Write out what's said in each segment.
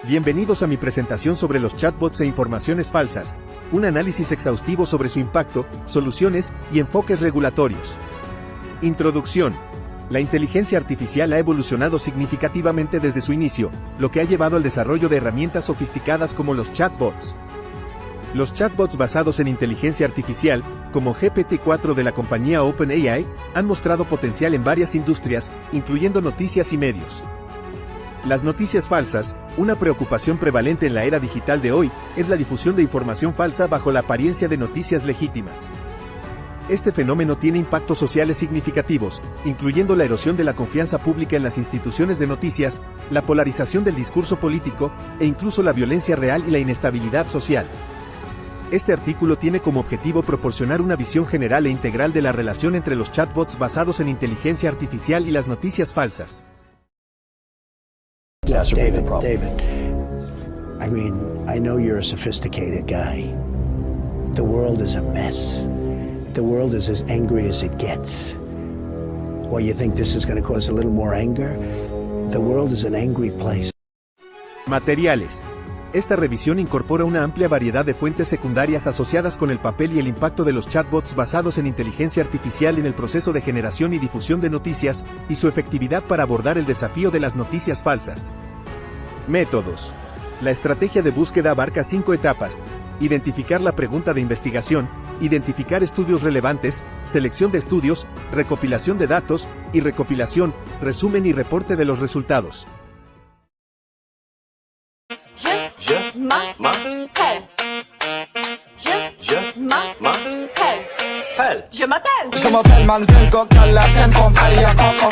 Bienvenidos a mi presentación sobre los chatbots e informaciones falsas, un análisis exhaustivo sobre su impacto, soluciones y enfoques regulatorios. Introducción. La inteligencia artificial ha evolucionado significativamente desde su inicio, lo que ha llevado al desarrollo de herramientas sofisticadas como los chatbots. Los chatbots basados en inteligencia artificial, como GPT-4 de la compañía OpenAI, han mostrado potencial en varias industrias, incluyendo noticias y medios. Las noticias falsas, una preocupación prevalente en la era digital de hoy, es la difusión de información falsa bajo la apariencia de noticias legítimas. Este fenómeno tiene impactos sociales significativos, incluyendo la erosión de la confianza pública en las instituciones de noticias, la polarización del discurso político, e incluso la violencia real y la inestabilidad social. Este artículo tiene como objetivo proporcionar una visión general e integral de la relación entre los chatbots basados en inteligencia artificial y las noticias falsas. David, I mean, I know you're a sophisticated guy. The world is a mess. The world is as angry as it gets. Well, you think this is going to cause a little more anger? The world is an angry place. Materiales. Esta revisión incorpora una amplia variedad de fuentes secundarias asociadas con el papel y el impacto de los chatbots basados en inteligencia artificial en el proceso de generación y difusión de noticias, y su efectividad para abordar el desafío de las noticias falsas. Métodos. La estrategia de búsqueda abarca 5 etapas: identificar la pregunta de investigación, identificar estudios relevantes, selección de estudios, recopilación de datos, y recopilación, resumen y reporte de los resultados.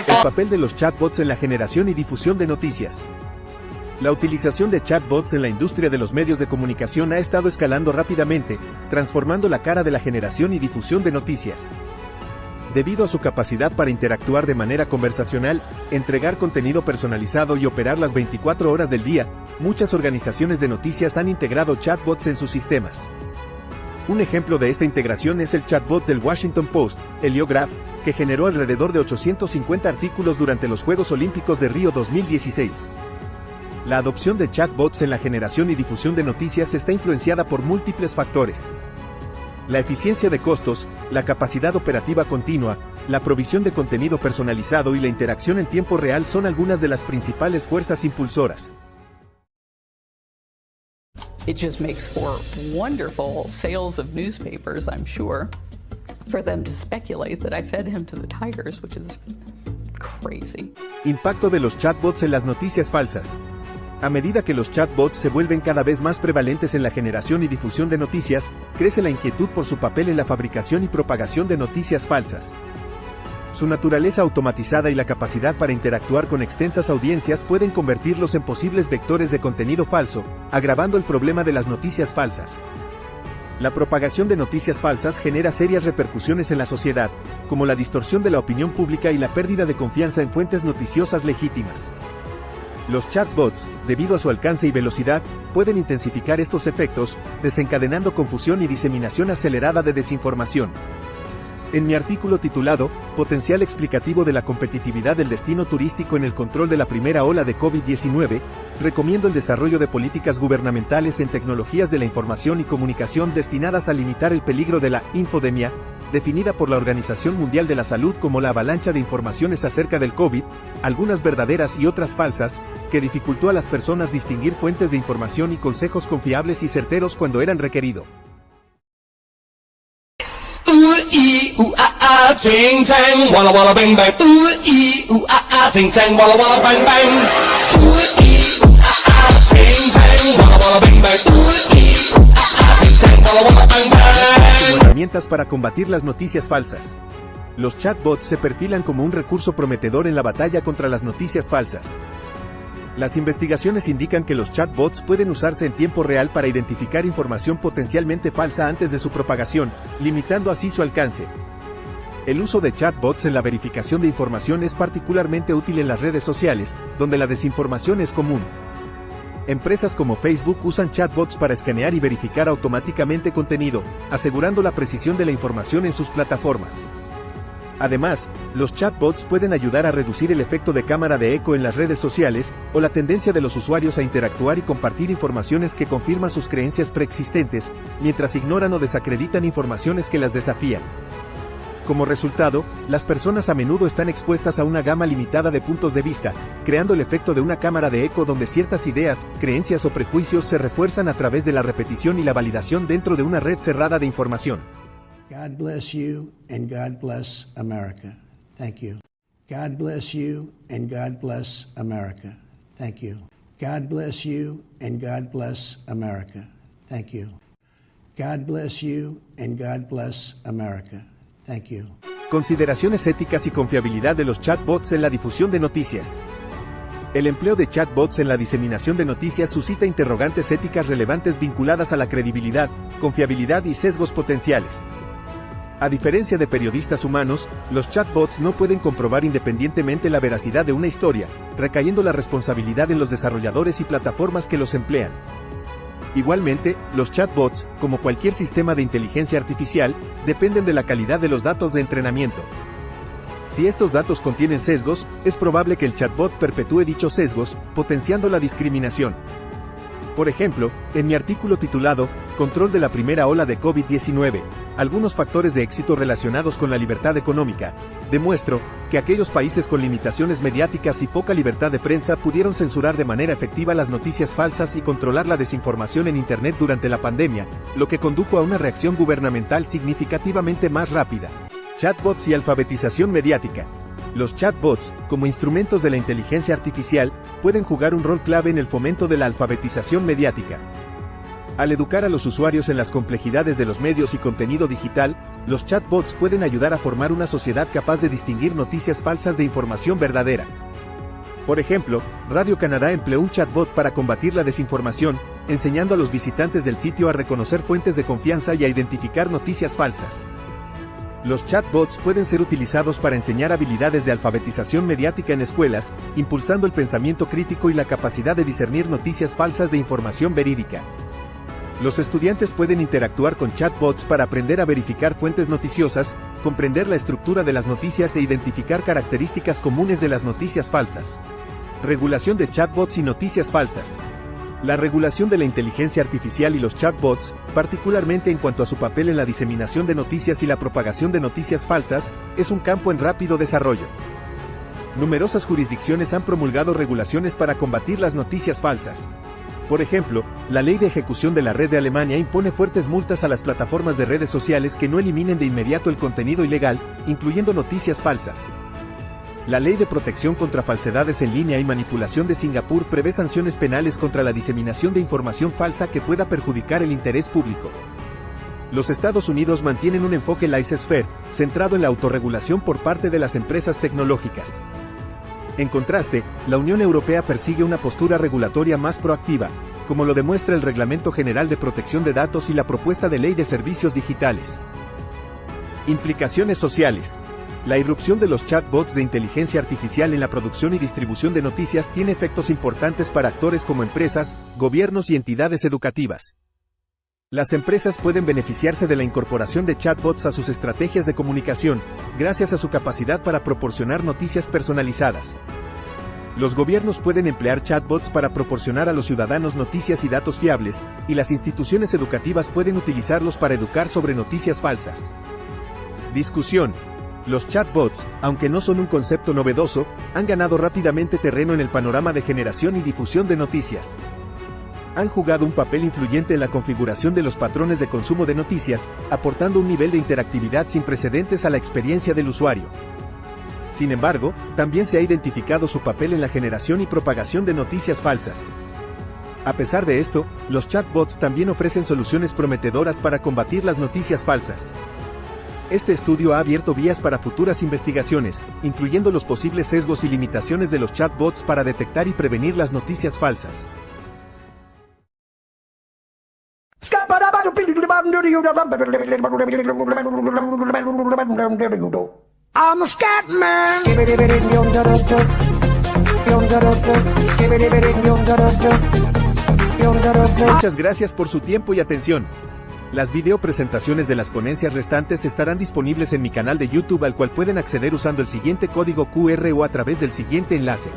El papel de los chatbots en la generación y difusión de noticias. La utilización de chatbots en la industria de los medios de comunicación ha estado escalando rápidamente, transformando la cara de la generación y difusión de noticias. Debido a su capacidad para interactuar de manera conversacional, entregar contenido personalizado y operar las 24 horas del día, muchas organizaciones de noticias han integrado chatbots en sus sistemas. Un ejemplo de esta integración es el chatbot del Washington Post, Heliograph, que generó alrededor de 850 artículos durante los Juegos Olímpicos de Río 2016. La adopción de chatbots en la generación y difusión de noticias está influenciada por múltiples factores. La eficiencia de costos, la capacidad operativa continua, la provisión de contenido personalizado y la interacción en tiempo real son algunas de las principales fuerzas impulsoras. It just makes for wonderful sales of newspapers, I'm sure, for them to speculate that I fed him to the tigers, which is crazy. Impacto de los chatbots en las noticias falsas. A medida que los chatbots se vuelven cada vez más prevalentes en la generación y difusión de noticias, crece la inquietud por su papel en la fabricación y propagación de noticias falsas. Su naturaleza automatizada y la capacidad para interactuar con extensas audiencias pueden convertirlos en posibles vectores de contenido falso, agravando el problema de las noticias falsas. La propagación de noticias falsas genera serias repercusiones en la sociedad, como la distorsión de la opinión pública y la pérdida de confianza en fuentes noticiosas legítimas. Los chatbots, debido a su alcance y velocidad, pueden intensificar estos efectos, desencadenando confusión y diseminación acelerada de desinformación. En mi artículo titulado Potencial explicativo de la competitividad del destino turístico en el control de la primera ola de COVID-19, recomiendo el desarrollo de políticas gubernamentales en tecnologías de la información y comunicación destinadas a limitar el peligro de la infodemia, definida por la Organización Mundial de la Salud como la avalancha de informaciones acerca del COVID, algunas verdaderas y otras falsas, que dificultó a las personas distinguir fuentes de información y consejos confiables y certeros cuando eran requeridos. Ting tang, walla walla bang bang. Ting tang, walla walla bang bang. Ting tang, walla walla bang bang. Ting tang, walla walla bang bang. Herramientas para combatir las noticias falsas. Los chatbots se perfilan como un recurso prometedor en la batalla contra las noticias falsas. Las investigaciones indican que los chatbots pueden usarse en tiempo real para identificar información potencialmente falsa antes de su propagación, limitando así su alcance. El uso de chatbots en la verificación de información es particularmente útil en las redes sociales, donde la desinformación es común. Empresas como Facebook usan chatbots para escanear y verificar automáticamente contenido, asegurando la precisión de la información en sus plataformas. Además, los chatbots pueden ayudar a reducir el efecto de cámara de eco en las redes sociales, o la tendencia de los usuarios a interactuar y compartir informaciones que confirman sus creencias preexistentes, mientras ignoran o desacreditan informaciones que las desafían. Como resultado, las personas a menudo están expuestas a una gama limitada de puntos de vista, creando el efecto de una cámara de eco donde ciertas ideas, creencias o prejuicios se refuerzan a través de la repetición y la validación dentro de una red cerrada de información. God bless you and God bless America. Thank you. God bless you and God bless America. Thank you. God bless you and God bless America. Thank you. God bless you and God bless America. Thank you. Consideraciones éticas y confiabilidad de los chatbots en la difusión de noticias. El empleo de chatbots en la diseminación de noticias suscita interrogantes éticas relevantes vinculadas a la credibilidad, confiabilidad y sesgos potenciales. A diferencia de periodistas humanos, los chatbots no pueden comprobar independientemente la veracidad de una historia, recayendo la responsabilidad en los desarrolladores y plataformas que los emplean. Igualmente, los chatbots, como cualquier sistema de inteligencia artificial, dependen de la calidad de los datos de entrenamiento. Si estos datos contienen sesgos, es probable que el chatbot perpetúe dichos sesgos, potenciando la discriminación. Por ejemplo, en mi artículo titulado Control de la primera ola de COVID-19, algunos factores de éxito relacionados con la libertad económica, demuestro que aquellos países con limitaciones mediáticas y poca libertad de prensa pudieron censurar de manera efectiva las noticias falsas y controlar la desinformación en Internet durante la pandemia, lo que condujo a una reacción gubernamental significativamente más rápida. Chatbots y alfabetización mediática. Los chatbots, como instrumentos de la inteligencia artificial, pueden jugar un rol clave en el fomento de la alfabetización mediática. Al educar a los usuarios en las complejidades de los medios y contenido digital, los chatbots pueden ayudar a formar una sociedad capaz de distinguir noticias falsas de información verdadera. Por ejemplo, Radio-Canadá empleó un chatbot para combatir la desinformación, enseñando a los visitantes del sitio a reconocer fuentes de confianza y a identificar noticias falsas. Los chatbots pueden ser utilizados para enseñar habilidades de alfabetización mediática en escuelas, impulsando el pensamiento crítico y la capacidad de discernir noticias falsas de información verídica. Los estudiantes pueden interactuar con chatbots para aprender a verificar fuentes noticiosas, comprender la estructura de las noticias e identificar características comunes de las noticias falsas. Regulación de chatbots y noticias falsas. La regulación de la inteligencia artificial y los chatbots, particularmente en cuanto a su papel en la diseminación de noticias y la propagación de noticias falsas, es un campo en rápido desarrollo. Numerosas jurisdicciones han promulgado regulaciones para combatir las noticias falsas. Por ejemplo, la Ley de Ejecución de la Red de Alemania impone fuertes multas a las plataformas de redes sociales que no eliminen de inmediato el contenido ilegal, incluyendo noticias falsas. La Ley de Protección contra Falsedades en Línea y Manipulación de Singapur prevé sanciones penales contra la diseminación de información falsa que pueda perjudicar el interés público. Los Estados Unidos mantienen un enfoque laissez-faire, centrado en la autorregulación por parte de las empresas tecnológicas. En contraste, la Unión Europea persigue una postura regulatoria más proactiva, como lo demuestra el Reglamento General de Protección de Datos y la propuesta de Ley de Servicios Digitales. Implicaciones sociales. La irrupción de los chatbots de inteligencia artificial en la producción y distribución de noticias tiene efectos importantes para actores como empresas, gobiernos y entidades educativas. Las empresas pueden beneficiarse de la incorporación de chatbots a sus estrategias de comunicación, gracias a su capacidad para proporcionar noticias personalizadas. Los gobiernos pueden emplear chatbots para proporcionar a los ciudadanos noticias y datos fiables, y las instituciones educativas pueden utilizarlos para educar sobre noticias falsas. Discusión. Los chatbots, aunque no son un concepto novedoso, han ganado rápidamente terreno en el panorama de generación y difusión de noticias. Han jugado un papel influyente en la configuración de los patrones de consumo de noticias, aportando un nivel de interactividad sin precedentes a la experiencia del usuario. Sin embargo, también se ha identificado su papel en la generación y propagación de noticias falsas. A pesar de esto, los chatbots también ofrecen soluciones prometedoras para combatir las noticias falsas. Este estudio ha abierto vías para futuras investigaciones, incluyendo los posibles sesgos y limitaciones de los chatbots para detectar y prevenir las noticias falsas. I'm a scat man. Muchas gracias por su tiempo y atención. Las video presentaciones de las ponencias restantes estarán disponibles en mi canal de YouTube, al cual pueden acceder usando el siguiente código QR o a través del siguiente enlace.